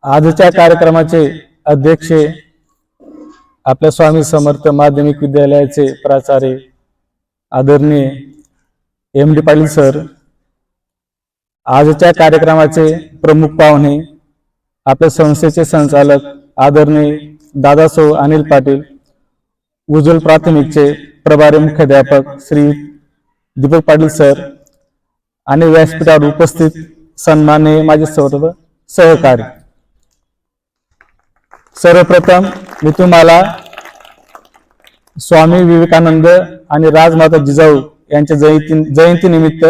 आजच्या कार्यक्रमाचे अध्यक्ष आपल्या स्वामी समर्थ माध्यमिक विद्यालयाचे प्राचार्य आदरणीय एम.डी. पाटील सर, आजच्या कार्यक्रमाचे प्रमुख पाहुणे आपल्या संस्थेचे संचालक आदरणीय दादासाहेब अनिल पाटील, उज्ज्वल प्राथमिकचे प्रभारी मुख्याध्यापक श्री दीपक पाटील सर आणि व्यासपीठावर उपस्थित सन्माननीय माझे सर्व सहकारी, सर्वप्रथम मी तुम्हाला स्वामी विवेकानंद आणि राजमाता जिजाऊ यांच्या जयंतीनिमित्त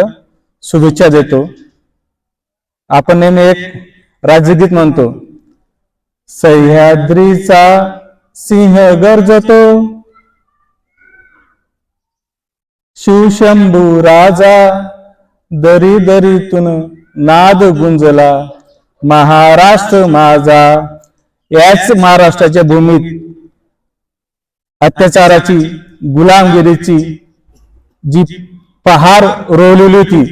शुभेच्छा देतो। आपण नेहमी एक राज्यगीत म्हणतो, सह्याद्रीचा सिंह गर्जतो, शिवशंभू राजा दरी दरीतून नाद गुंजला, महाराष्ट्र माझा। याच महाराष्ट्राच्या भूमीत अत्याचाराची, गुलामगिरीची जी पहार रोवलेली होती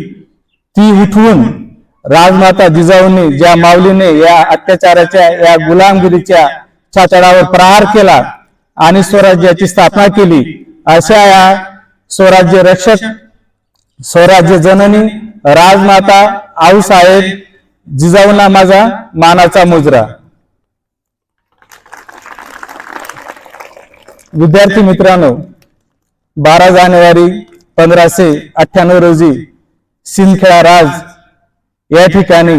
ती उठवून राजमाता जिजाऊंनी, ज्या माऊलीने या अत्याचाराच्या, या गुलामगिरीच्या छाताडावर प्रहार केला आणि स्वराज्याची स्थापना केली, अशा या स्वराज्य रक्षक, स्वराज्य जननी राजमाता आऊसाहेब जिजाऊंना माझा मानाचा मुजरा। विद्यार्थी मित्रांनो, 12 जानेवारी 1598 रोजी सिंदखेडा राज या ठिकाणी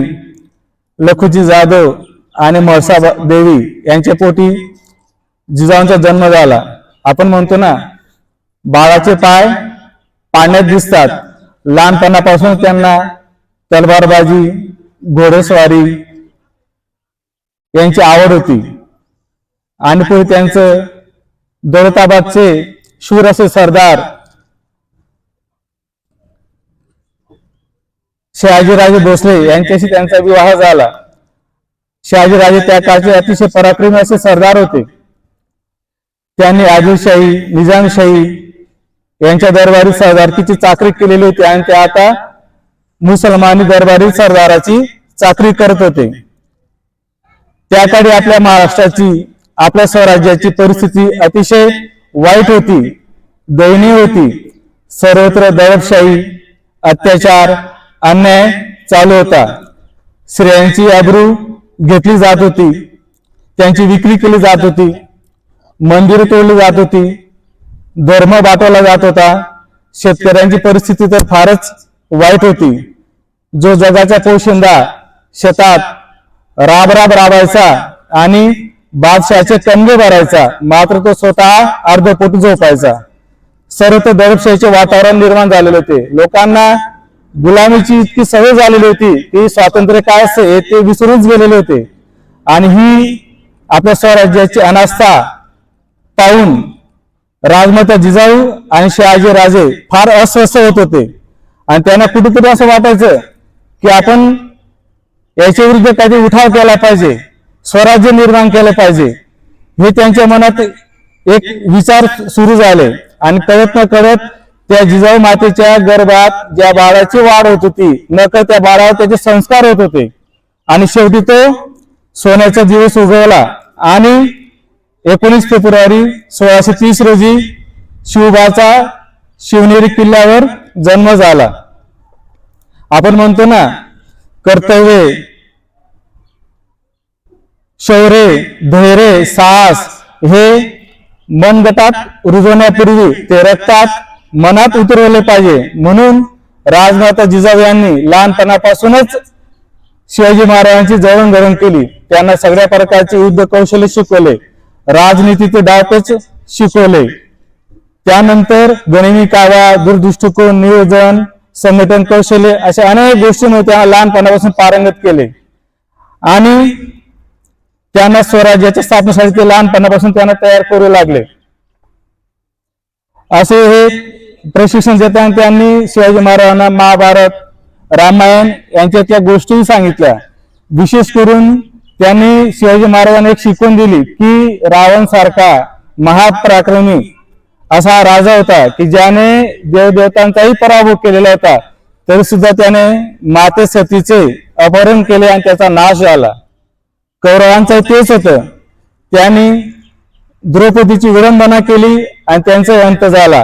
लखुजी जाधव आणि म्हाळसा देवी यांच्या पोटी जिजाऊंचा जन्म झाला। आपण म्हणतो ना, बाळाचे पाय पाण्यात दिसतात। लहानपणापासून त्यांना तलवारबाजी, घोडेस्वारी यांची आवड होती आणि पुढे त्यांचं दौलताबादचे शूर असे सरदार शहाजीराजे भोसले यांच्याशी त्यांचा विवाह झाला। शहाजीराजे त्या काळचे अतिशय पराक्रमी असे सरदार होते। त्यांनी आदिलशाही, निजामशाही यांच्या दरबारी सरदारकीची चाकरी केलेली होती आणि ते आता मुसलमानी दरबारी सरदाराची चाकरी करत होते। त्याकडे आपल्या महाराष्ट्राची, आपल्या स्वराज्याची परिस्थिती अतिशय वाईट होती, दयनीय होती। सर्वत्र दडपशाही, अत्याचार, अन्याय चालू होता। स्त्रियांची अब्रू घेतली जात होती, त्यांची विक्री केली जात होती, मंदिरे तोडली जात होती, धर्म बाटवला जात होता। शेतकऱ्यांची परिस्थिती तर फारच वाईट होती। जो जगाचा पोशिंदा शेतात राब राबायचा आणि बादशाहचे कमगे भरायचा, मात्र तो स्वतः अर्धपोटी झोपायचा। सर्वत्र दडपशाहीचे वातावरण निर्माण झालेले होते। लोकांना गुलामीची इतकी सवय झालेली होती की स्वातंत्र्य काय असते ते विसरूनच गेलेले होते आणि ही आपल्या स्वराज्याची अनास्था पाहून राजमाता जिजाऊ आणि शहाजी राजे फार अस्वस्थ होत होते आणि त्यांना कुठेतरी असं वाटायचं की आपण याच्या विरुद्ध काही उठाव केला पाहिजे, स्वराज्य निर्माण केलं पाहिजे। हे त्यांच्या मनात एक विचार सुरू झाले आणि कळत न कळत त्या जिजाऊ मातेच्या गर्भात ज्या बाळाची वाढ होत होती, नकळत त्या बाळावर त्याचे संस्कार होत होते आणि शेवटी तो सोन्याचा दिवस उगवला आणि 19 फेब्रुवारी 1630 रोजी शिवबाचा शिवनेरी किल्ल्यावर जन्म झाला। आपण म्हणतो ना, कर्तव्य, शौर्य, धैर्य, साहस हे मनगटात रुजवण्यापूर्वी ते रक्तात, मनात उतरवले पाहिजे। म्हणून राजमाता जिजाऊ यांनी लहानपणापासूनच शिवाजी महाराजांची जळणघळण केली। त्यांना सगळ्या प्रकारचे युद्ध कौशल्य शिकवले, राजनीतीचे डावपेच शिकवले। त्यानंतर गनिमी कावा, दूरदृष्टिकोन, नियोजन, संघटन कौशल्य अशा अनेक गोष्टींमध्ये त्यांना लहानपणापासून पारंगत केले आणि त्यांना स्वराज्याच्या स्थापनेसाठी ते लहानपणापासून त्यांना तयार करू लागले। असे हे प्रशिक्षण देताना त्यांनी शिवाजी महाराजांना महाभारत, रामायण यांच्यातल्या गोष्टी सांगितल्या। विशेष करून त्यांनी शिवाजी महाराजांना एक शिकवण दिली की रावण सारखा महापराक्रमी असा राजा होता की ज्याने देवदेवतांचाही पराभव केलेला होता, तरी सुद्धा त्याने माते सतीचे अपहरण केले आणि त्याचा नाश झाला। कौरवांचं तेच होतं. त्यांनी द्रौपदीची विडंबना केली आणि त्यांचा अंत झाला.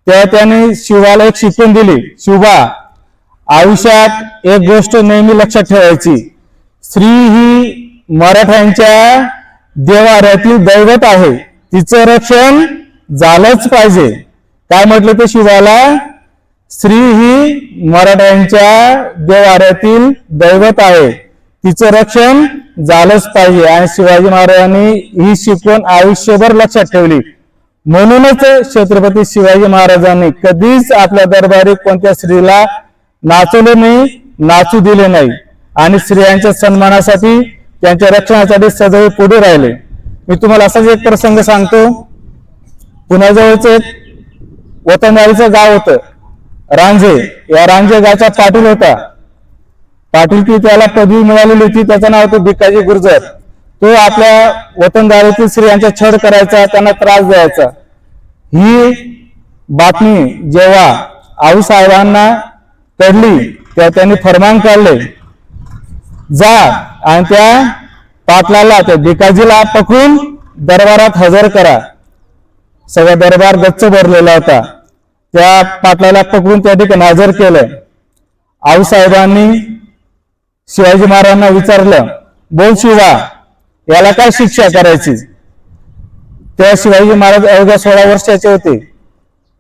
तेव्हा त्यांनी शिवाला एक शिकवण दिली, शिवा आयुष्यात एक गोष्ट नेहमी लक्षात ठेवायची, स्त्री ही मराठ्यांच्या देवाऱ्यातील दैवत आहे, तिचं रक्षण झालंच पाहिजे. काय म्हटलं ते शिवाला? स्त्री ही मराठ्यांच्या देवाऱ्यातील दैवत आहे, तिचं रक्षण झालंच पाहिजे. आणि शिवाजी महाराजांनी ही शिकवण आयुष्यभर लक्षात ठेवली. म्हणूनच छत्रपती शिवाजी महाराजांनी कधीच आपल्या दरबारी कोणत्या स्त्रीला नाचवले नाही, नाचू दिले नाही आणि स्त्रियांच्या सन्मानासाठी, त्यांच्या रक्षणासाठी सदैव पुढे राहिले. मी तुम्हाला असाच एक प्रसंग सांगतो. पुण्याजवळच एक वतनदारीचं गाव होतं रांझे. या रांझे गावचा पाटील होता. पाटील की त्याला पदवी मिळालेली होती, त्याचं नाव होतं भिकाजी गुर्जर. तो आपल्या वतनदारीतील स्त्रियांचा छळ करायचा, त्यांना त्रास द्यायचा. ही बातमी जेव्हा आऊसाहेबांना कळली तेव्हा त्यांनी फरमान काढले, जा आणि त्या पाटलाला, त्या भिकाजीला पकडून दरबारात हजर करा. सगळा दरबार गच्च भरलेला होता. त्या पाटलाला पकडून त्या ठिकाणी हजर केलं. आऊसाहेबांनी शिवाजी महाराजांना विचारलं, बोल शिवा, याला काय शिक्षा करायची? तेव्हा शिवाजी महाराज अवघ्या 16 वर्षाचे होते,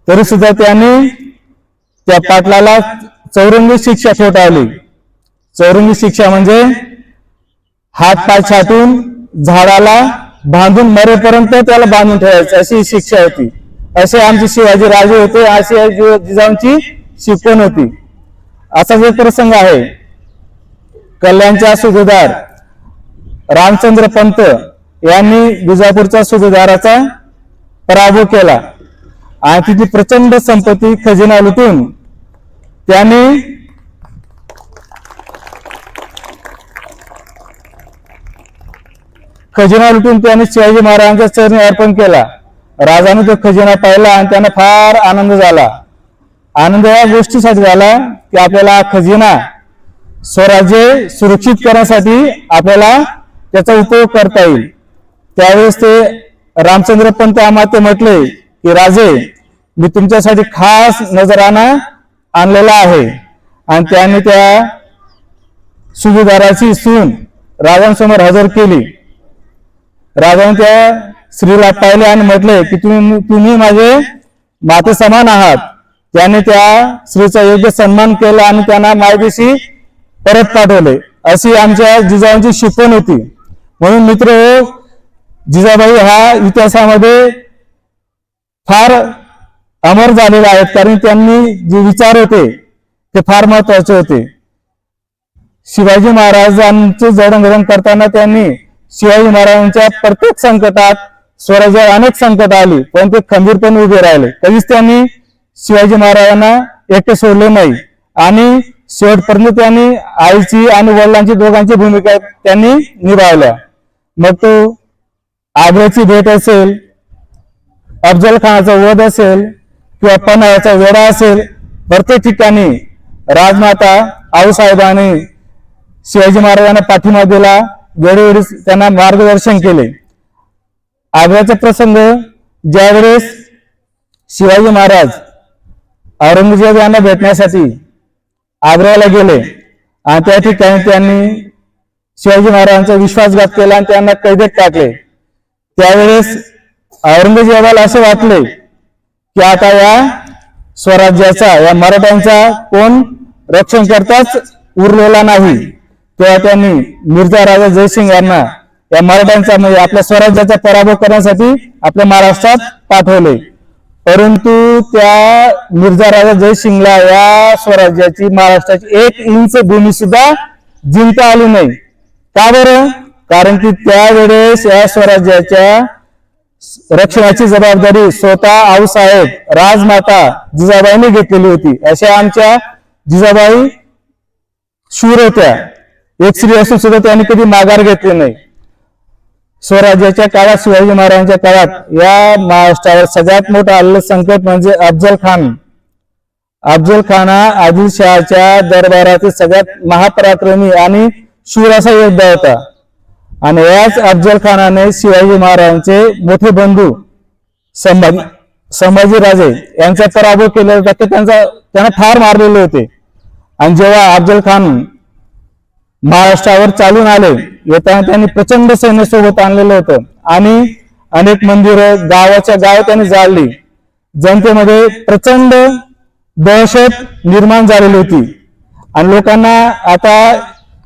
तरी सुद्धा त्यांनी त्या पाटलाला चौरंगी शिक्षा ठोठावली. चौरंगी शिक्षा म्हणजे हात पाय छाटून झाडाला बांधून मरेपर्यंत त्याला बांधून ठेवायचं, अशी शिक्षा होती. असे आमचे शिवाजी राजे होते, अशी जिजाऊंची शिकवण होती. असाच एक प्रसंग आहे. कल्याणच्या सुभेदार रामचंद्र पंत यांनी विजापूरच्या सुभेदाराचा पराभव केला आणि तिची प्रचंड संपत्ती खजिना लुटून त्यांनी शिवाजी महाराजांच्या चरणी अर्पण केला. राजाने तो खजिना पाहिला आणि त्यांना फार आनंद झाला. आनंद या गोष्टीसाठी झाला की आपल्याला खजिना स्वराज्य सुरक्षित करण्यासाठी आपल्याला त्याचा उपयोग करता येईल. त्यावेळेस ते रामचंद्र पंत आम्हाला म्हटले की राजे, मी तुमच्यासाठी खास नजराना आणलेला आहे. आणि त्यांनी त्या सुभेदाराची सून राजांसमोर हजर केली. राजाने त्या स्त्रीला पाहिले आणि म्हटले की तुम्ही माझे माते समान आहात. त्याने त्या स्त्रीचा योग्य सन्मान केला आणि त्यांना मायदेशी परत पाठवले. अशी आमच्या जिजाऊंची शिकवण होती. म्हणून मित्र, जिजाबाई हा इतिहासामध्ये फार अमर झालेले आहेत, कारण त्यांनी जे विचार होते ते फार महत्वाचे होते. शिवाजी महाराजांचे जडणघडण करताना त्यांनी शिवाजी महाराजांच्या प्रत्येक संकटात, स्वराज्यावर अनेक संकट आली, पण ते खंबीरपणे उभे राहिले. कधीच त्यांनी शिवाजी महाराजांना एकटे सोडले नाही आणि शेवटपर्यंत त्यांनी आईची आणि वडिलांची दोघांची भूमिका त्यांनी निभावल्या. मग तो आग्र्याची भेट असेल, अफजल खानाचा वध असेल किंवा पन्हाळ्याचा वेढा असेल, प्रत्येक ठिकाणी राजमाता आऊसाहेबांनी शिवाजी महाराजांना पाठिंबा दिला, वेळोवेळी त्यांना मार्गदर्शन केले. आग्र्याचा प्रसंग, ज्यावेळेस शिवाजी महाराज औरंगजेब यांना भेटण्यासाठी आग्र्याला गेले आणि त्या ठिकाणी त्यांनी शिवाजी महाराजांचा विश्वासघात केला आणि त्यांना कैदेत टाकले. त्यावेळेस औरंगजेबाला असे वाटले की आता या स्वराज्याचा, या मराठ्यांचा कोण रक्षण करताच उरलेला नाही. तेव्हा त्यांनी मिर्झा राजा जयसिंग यांना या मराठ्यांचा, म्हणजे आपल्या स्वराज्याचा पराभव करण्यासाठी आपल्या महाराष्ट्रात पाठवले. परंतु त्या मिर्झा राजा जयसिंगला या स्वराज्याची, महाराष्ट्राची 1 इंच भूमी सुद्धा जिंकता आली नाही. का बरं? कारण की त्यावेळेस या स्वराज्याच्या रक्षणाची जबाबदारी स्वतः आऊसाहेब, राजमाता जिजाबाईंनी घेतलेली होती. अशा आमच्या जिजाबाई शूर होत्या. एक स्त्री असून सुद्धा त्यांनी कधी माघार घेतली नाही. स्वराज्याच्या काळात, शिवाजी महाराजांच्या काळात या महाराष्ट्रावर सगळ्यात मोठं आलेलं संकट म्हणजे अफजल खान. अफजल खान हा आदिलशहाच्या दरबारातील सगळ्यात महापराक्रमी आणि शूर असा योद्धा होता. आणि याच अफजल खानाने शिवाजी महाराजांचे मोठे बंधू संभाजीराजे यांचा पराभव केला होता. ते त्यांना ठार मारलेले होते. आणि जेव्हा अफजल खान महाराष्ट्रावर चालून आले, येताना त्यांनी प्रचंड सैन्यासोबत आणलेलं होतं आणि अनेक मंदिरं गावाच्या गाव त्यांनी जाळली. जनतेमध्ये प्रचंड दहशत निर्माण झालेली होती आणि लोकांना आता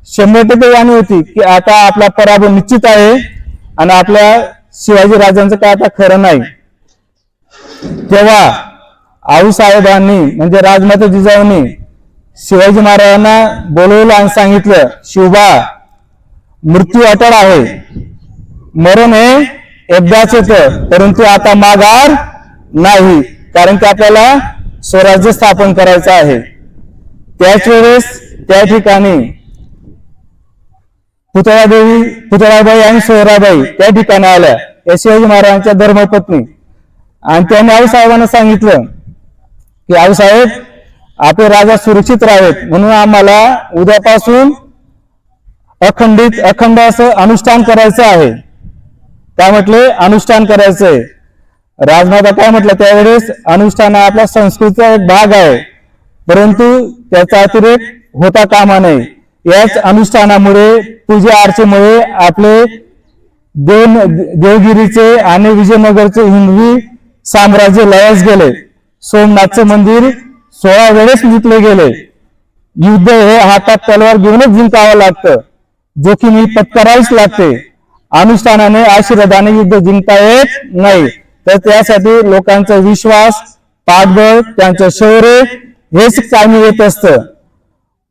100% जाणीव होती की आता आपला पराभव निश्चित आहे आणि आपल्या शिवाजी राजांचं काय आता खरं नाही. तेव्हा आऊसाहेबांनी म्हणजे राजमाता जिजाऊंनी शिवाजी महाराजांना बोलवलं आणि सांगितलं, शिवबा, मृत्यू अटळ आहे, मरण हे एकदाच येतं, परंतु आता माघार नाही, कारण की आपल्याला स्वराज्य स्थापन करायचं आहे. त्याच वेळेस त्या ठिकाणी पुतळाबाई आणि सोयराबाई त्या ठिकाणी आल्या, या शिवाजी महाराजांच्या धर्मपत्नी. आणि त्यांनी आऊसाहेबांना सांगितलं की आऊसाहेब, आपले राजा सुरक्षित राहावेत म्हणून आम्हाला उद्यापासून अखंड असं अनुष्ठान करायचं आहे. काय म्हटले? अनुष्ठान करायचंय. राजमाता काय म्हटलं त्यावेळेस? अनुष्ठान हा आपल्या संस्कृतीचा एक भाग आहे, परंतु त्याचा अतिरेक होता कामा नये. याच अनुष्ठानामुळे, पूजा अर्चेमुळे आपले देवगिरीचे आणि विजयनगरचे हिंदवी साम्राज्य लयास गेले. सोमनाथचं मंदिर 16 वेळेस जिंकले गेले. युद्ध हे हातात तलवार घेऊनच जिंकावं लागतं, जोखीम ही पत्करावीच लागते. अनुष्ठानाने, आशीर्वादाने युद्ध जिंकता येत नाही. तर त्यासाठी लोकांचा विश्वास, पाठबळ, त्यांचं शौर्य हेच कामी येत असतं.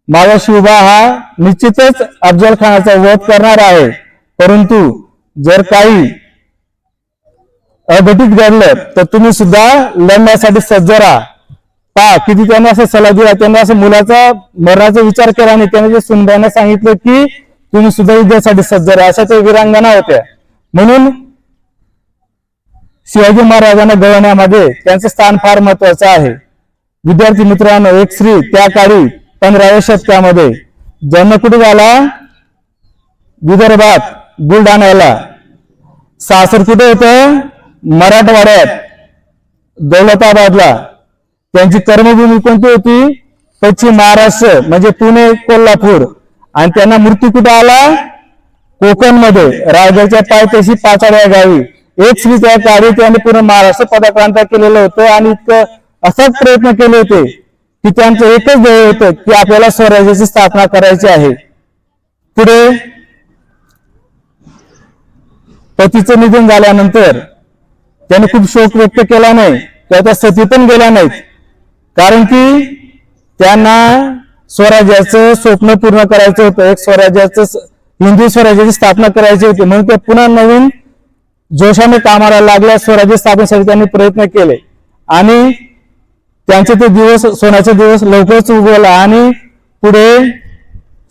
माझा शिवबा हा निश्चितच अफजल खानाचा वध करणार आहे, परंतु जर काही अघटित घडलं तर तुम्ही सुद्धा लढण्यासाठी सज्ज राहा. पहा किती त्यांनी असं सल्ला दिला. त्यांनी असं मुलाचा मरणाचा विचार केला आणि त्यांनी जे सुनबाईंना सांगितलं की तुम्ही सुद्धा युद्धासाठी सज्ज राहा. अशा त्या वीरांगना होत्या. म्हणून शिवाजी महाराजांना घडवण्यामध्ये त्यांचं स्थान फार महत्वाचं आहे. विद्यार्थी मित्रांनो, एक स्त्री त्या काळी 15व्या शतकामध्ये जन्म कुठे झाला? विदर्भात, बुलढाण्याला. सासर कुठे होतं? मराठवाड्यात, दौलताबादला. त्यांची कर्मभूमी कोणती होती? पश्चिम महाराष्ट्र म्हणजे पुणे, कोल्हापूर. आणि त्यांना मृत्यू कुठे आला? कोकणमध्ये, रायगडच्या पायथ्याशी पाचाड या गावी. एक स्त्री त्या काळी त्यांनी पूर्ण महाराष्ट्र पदाक्रांत केलेलं होतं आणि असाच प्रयत्न केले होते की त्यांचं एकच ध्येय होतं की आपल्याला स्वराज्याची स्थापना करायची आहे. पुढे पतीचं निधन झाल्यानंतर त्यांनी खूप शोक व्यक्त केला नाही, त्या सती पण गेल्या नाहीत, कारण की त्यांना स्वराज्याचं स्वप्न पूर्ण करायचं होतं. एक हिंदू स्वराज्याची स्थापना करायची होती. म्हणून ते पुन्हा नवीन जोशाने कामाला लागल्या. स्वराज्य स्थापनेसाठी त्यांनी प्रयत्न केले आणि त्यांचे ते दिवस, सोन्याचे दिवस लवकरच उगवला. आणि पुढे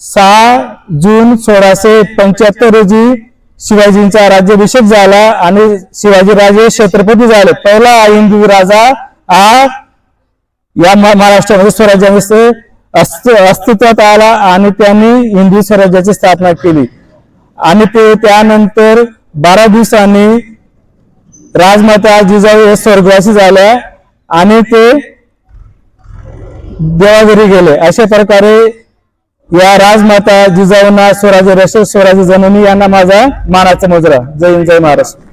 6 जून 1675 रोजी शिवाजींचा राज्याभिषेक झाला आणि शिवाजी राजे छत्रपती झाले. पहिला हिंदू राजा हा या महाराष्ट्रामध्ये स्वराज्यामध्ये अस्तित्वात आला आणि त्यांनी हिंदू स्वराज्याची स्थापना केली. आणि ते त्यानंतर 12 दिवसांनी राजमाता जिजाऊ हे स्वर्गवासी झाल्या आणि ते देवाघरी गेले. अशा प्रकारे या राजमाता जिजाऊंना स्वराज्य रक्षक, स्वराज्य जननी यांना माझा मानाचा मुजरा. जय हिंद, जय महाराष्ट्र.